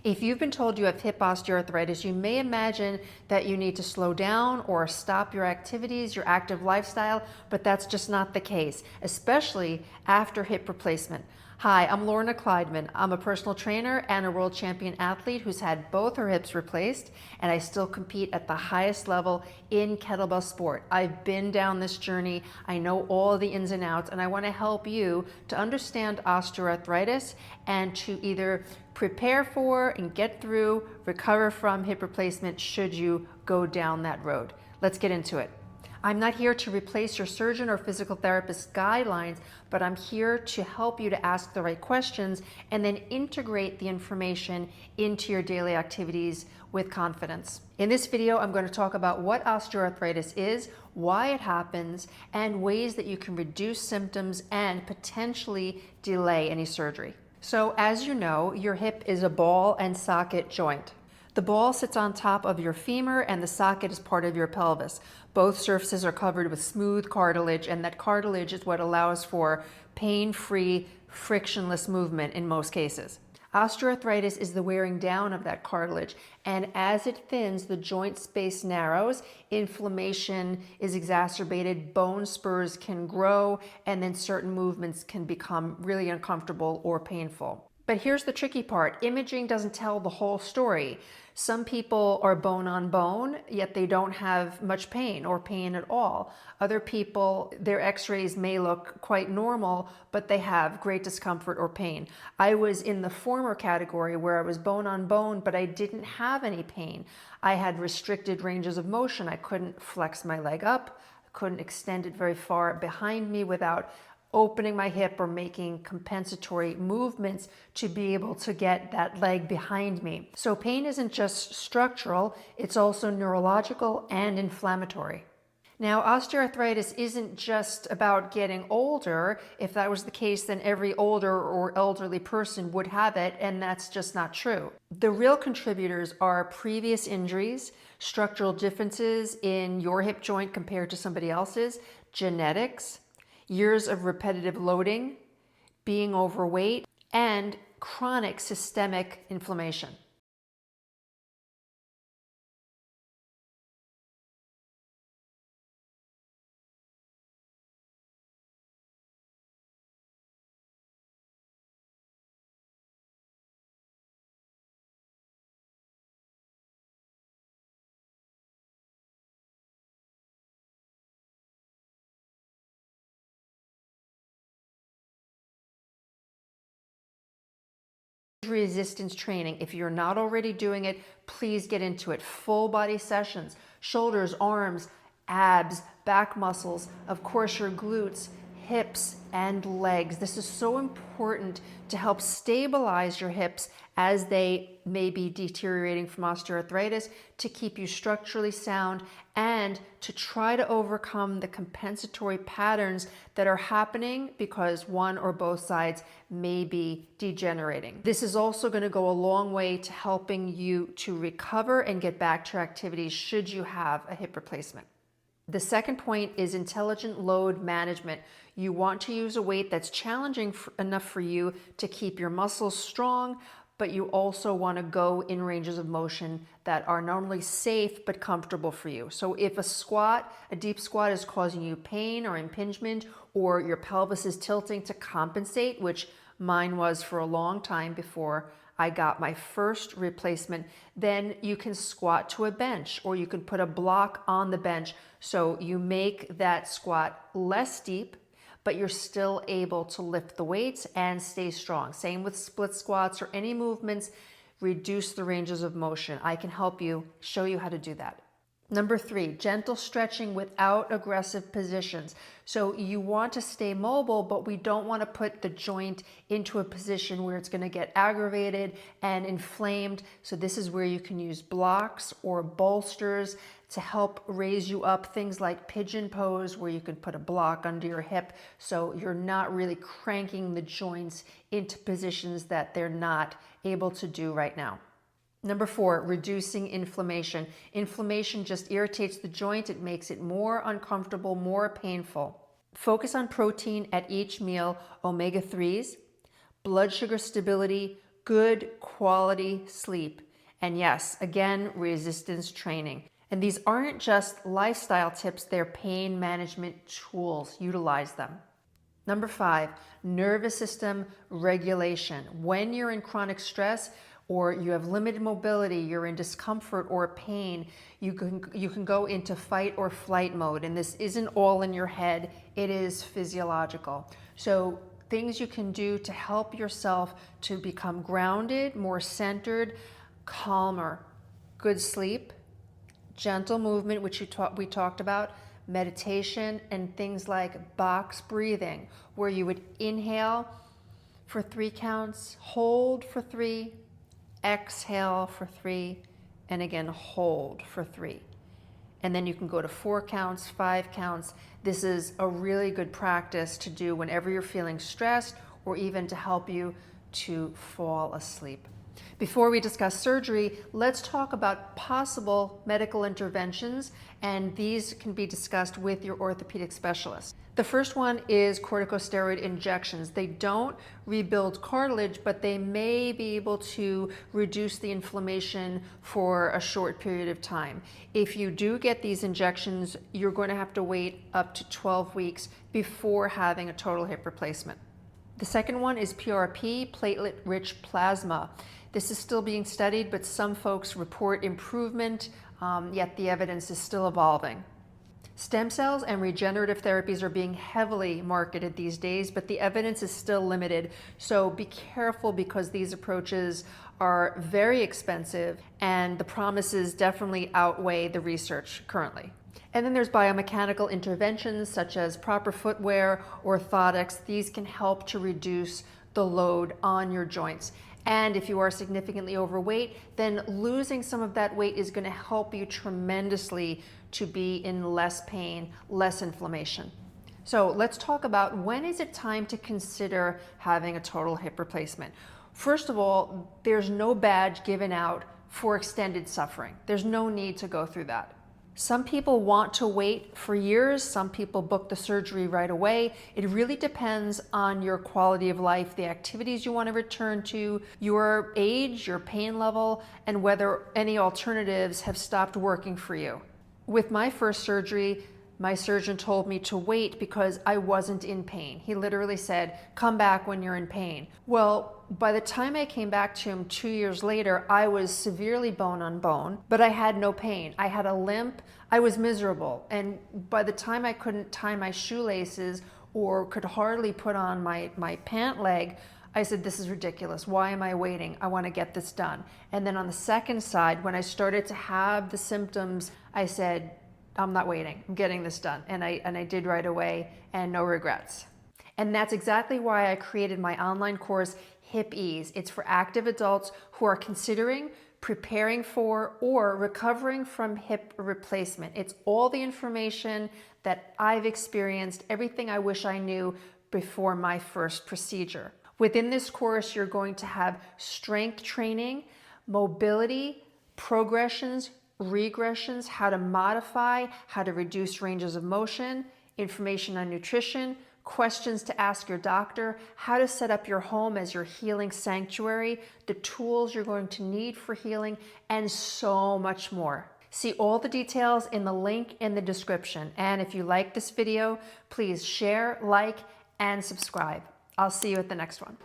If you've been told you have hip osteoarthritis, you may imagine that you need to slow down or stop your activities, your active lifestyle, but that's just not the case, especially after hip replacement. Hi, I'm Lorna Kleidman. I'm a personal trainer and a world champion athlete who's had both her hips replaced, and I still compete at the highest level in kettlebell sport. I've been down this journey. I know all the ins and outs, and I want to help you to understand osteoarthritis and to either prepare for and get through, recover from hip replacement should you go down that road. Let's get into it. I'm not here to replace your surgeon or physical therapist guidelines, but I'm here to help you to ask the right questions and then integrate the information into your daily activities with confidence. In this video, I'm going to talk about what osteoarthritis is, why it happens, and ways that you can reduce symptoms and potentially delay any surgery. So as you know, your hip is a ball and socket joint. The ball sits on top of your femur and the socket is part of your pelvis. Both surfaces are covered with smooth cartilage, and that cartilage is what allows for pain-free, frictionless movement in most cases. Osteoarthritis is the wearing down of that cartilage, and as it thins, the joint space narrows, inflammation is exacerbated, bone spurs can grow, and then certain movements can become really uncomfortable or painful. But here's the tricky part. Imaging doesn't tell the whole story. Some people are bone on bone, yet they don't have much pain or pain at all. Other people, their x-rays may look quite normal, but they have great discomfort or pain. I was in the former category where I was bone on bone, but I didn't have any pain. I had restricted ranges of motion. I couldn't flex my leg up. I couldn't extend it very far behind me without opening my hip or making compensatory movements to be able to get that leg behind me. So pain isn't just structural, it's also neurological and inflammatory. Now, osteoarthritis isn't just about getting older. If that was the case, then every older or elderly person would have it, and that's just not true. The real contributors are previous injuries, structural differences in your hip joint compared to somebody else's, genetics, years of repetitive loading, being overweight, and chronic systemic inflammation. Resistance training. If you're not already doing it, please get into it. Full body sessions, shoulders, arms, abs, back muscles, of course your glutes, hips, and legs. This is so important to help stabilize your hips as they may be deteriorating from osteoarthritis, to keep you structurally sound, and to try to overcome the compensatory patterns that are happening because one or both sides may be degenerating. This is also going to go a long way to helping you to recover and get back to your activities should you have a hip replacement. The second point is intelligent load management. You want to use a weight that's challenging enough for you to keep your muscles strong, but you also want to go in ranges of motion that are not only safe but comfortable for you. So if a deep squat is causing you pain or impingement, or your pelvis is tilting to compensate, which mine was for a long time before I got my first replacement, then you can squat to a bench, or you can put a block on the bench so you make that squat less deep, but you're still able to lift the weights and stay strong. Same with split squats or any movements, reduce the ranges of motion. I can help you, show you how to do that. Number 3, gentle stretching without aggressive positions. So you want to stay mobile, but we don't want to put the joint into a position where it's going to get aggravated and inflamed. So this is where you can use blocks or bolsters to help raise you up. Things like pigeon pose, where you can put a block under your hip so you're not really cranking the joints into positions that they're not able to do right now. Number 4, reducing inflammation. Inflammation just irritates the joint. It makes it more uncomfortable, more painful. Focus on protein at each meal, omega-3s, blood sugar stability, good quality sleep. And yes, again, resistance training. And these aren't just lifestyle tips, they're pain management tools. Utilize them. Number 5, nervous system regulation. When you're in chronic stress or you have limited mobility, you're in discomfort or pain, you can go into fight or flight mode. And this isn't all in your head, it is physiological. So things you can do to help yourself to become grounded, more centered, calmer. Good sleep, gentle movement, which we talked about, meditation, and things like box breathing, where you would inhale for 3 counts, hold for 3, exhale for 3, and again hold for 3. And then you can go to 4 counts, 5 counts. This is a really good practice to do whenever you're feeling stressed or even to help you to fall asleep. Before we discuss surgery, let's talk about possible medical interventions, and these can be discussed with your orthopedic specialist. The first one is corticosteroid injections. They don't rebuild cartilage, but they may be able to reduce the inflammation for a short period of time. If you do get these injections, you're going to have to wait up to 12 weeks before having a total hip replacement. The second one is PRP, platelet-rich plasma. This is still being studied, but some folks report improvement, yet the evidence is still evolving. Stem cells and regenerative therapies are being heavily marketed these days, but the evidence is still limited. So be careful, because these approaches are very expensive and the promises definitely outweigh the research currently. And then there's biomechanical interventions such as proper footwear, orthotics. These can help to reduce the load on your joints. And if you are significantly overweight, then losing some of that weight is going to help you tremendously to be in less pain, less inflammation. So let's talk about, when is it time to consider having a total hip replacement? First of all, there's no badge given out for extended suffering. There's no need to go through that. Some people want to wait for years. Some people book the surgery right away. It really depends on your quality of life, the activities you want to return to, your age, your pain level, and whether any alternatives have stopped working for you. With my first surgery, my surgeon told me to wait because I wasn't in pain. He literally said, come back when you're in pain. Well, by the time I came back to him 2 years later, I was severely bone on bone, but I had no pain. I had a limp. I was miserable. And by the time I couldn't tie my shoelaces or could hardly put on my pant leg, I said, this is ridiculous. Why am I waiting? I want to get this done. And then on the second side, when I started to have the symptoms, I said, I'm not waiting. I'm getting this done. And I did right away, and no regrets. And that's exactly why I created my online course, Hip Ease. It's for active adults who are considering, preparing for, or recovering from hip replacement. It's all the information that I've experienced, everything I wish I knew before my first procedure. Within this course, you're going to have strength training, mobility, progressions, regressions, how to modify, how to reduce ranges of motion, information on nutrition, questions to ask your doctor, how to set up your home as your healing sanctuary, the tools you're going to need for healing, and so much more. See all the details in the link in the description. And if you like this video, please share, like, and subscribe. I'll see you at the next one.